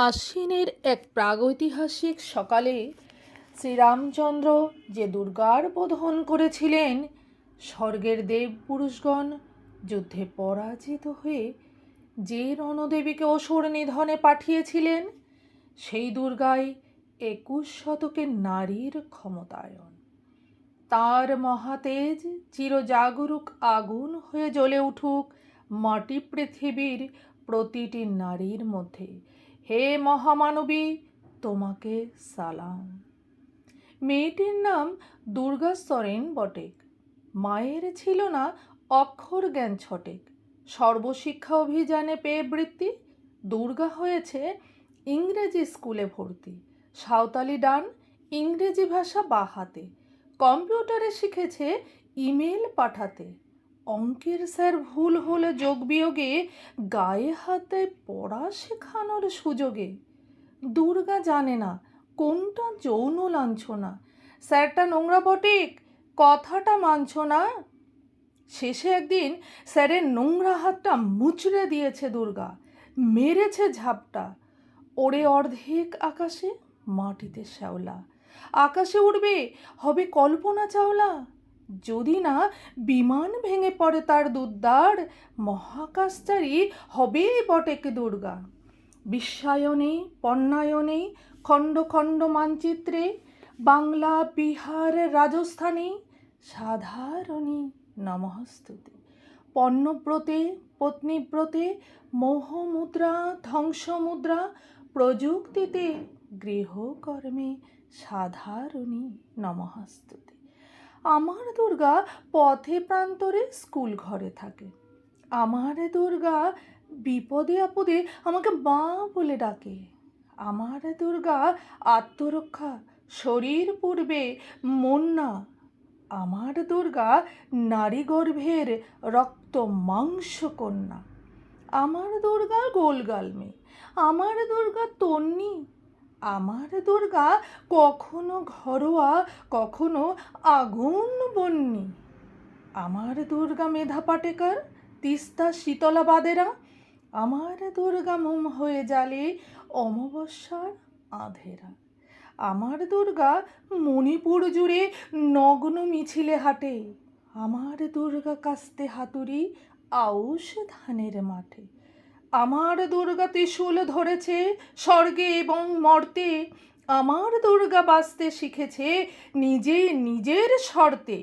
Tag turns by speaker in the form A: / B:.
A: আশ্বিনের এক প্রাগৈতিহাসিক সকালে শ্রীরামচন্দ্র যে দুর্গার বোধন করেছিলেন, স্বর্গের দেবপুরুষগণ যুদ্ধে পরাজিত হয়ে যে রণদেবীকে অসুর নিধনে পাঠিয়েছিলেন, সেই দুর্গাই 21 শতকের নারীর ক্ষমতায়ন। তার মহাতেজ চিরজাগরুক আগুন হয়ে জ্বলে উঠুক মাটি পৃথিবীর প্রতিটি নারীর মধ্যে। হে মহামানবী, তোমাকে সালাম। মেয়েটির নাম দুর্গা সরেন বটেক। মায়ের ছিল না অক্ষর জ্ঞান ছটেক। সর্বশিক্ষা অভিযানে পেয়ে বৃত্তি, দুর্গা হয়েছে ইংরেজি স্কুলে ভর্তি। সাঁওতালি ডান, ইংরেজি ভাষা বাহাতে। কম্পিউটারে শিখেছে ইমেল পাঠাতে। অঙ্কের স্যার ভুল হলে যোগ বিয়োগে গায়ে হাতে পড়া শেখানোর সুযোগে। দুর্গা জানে না কোনটা যৌন লাঞ্ছনা। স্যারটা নোংরা বটেক, কথাটা মানছ না। শেষে একদিন স্যারের নোংরা হাতটা মুচড়ে দিয়েছে দুর্গা, মেরেছে ঝাপটা। ওরে অর্ধেক আকাশে, মাটিতে শ্যাওলা। আকাশে উঠবে, হবে কল্পনা চাওলা। যদি না বিমান ভেঙে পড়ে তার দুদ্দার, মহাকাশচারী হবে বটেক দুর্গা। বিশ্বায়নে, পণ্যায়নে, খণ্ড খণ্ড মানচিত্রে, বাংলা, বিহার, রাজস্থানে, সাধারণী নমস্তুতে। পণ্যব্রতে, পত্নীব্রতে, মোহমুদ্রা, ধ্বংসমুদ্রা, প্রযুক্তিতে, গৃহকর্মে, সাধারণী নমস্তুতে। আমার দুর্গা পথে প্রান্তরে স্কুল ঘরে থাকে। আমার দুর্গা বিপদে আপদে আমাকে মা বলে ডাকে। আমার দুর্গা আত্মরক্ষা, শরীর পূর্বে মন না। আমার দুর্গা নারী গর্ভের রক্ত মাংস কন্যা। আমার দুর্গা গোলগাল মেয়ে, আমার দুর্গা তন্নি। আমার দুর্গা কখনো ঘরোয়া, কখনো আগুন বন্যি। আমার দুর্গা মেধা পাটেকর, তিস্তা শীতলা বাদেরা। আমার দুর্গা মোম হয়ে জ্বালে অমাবস্যার আধেরা। আমার দুর্গা মণিপুর জুড়ে নগ্ন মিছিলে হাঁটে। আমার দুর্গা কাস্তে হাতুড়ি আউশ ধানের মাঠে। আমার দুর্গা ত্রিশূল ধরেছে স্বর্গে এবং মর্তে। আমার দুর্গা বাঁচতে শিখেছে নিজে নিজের শর্তে।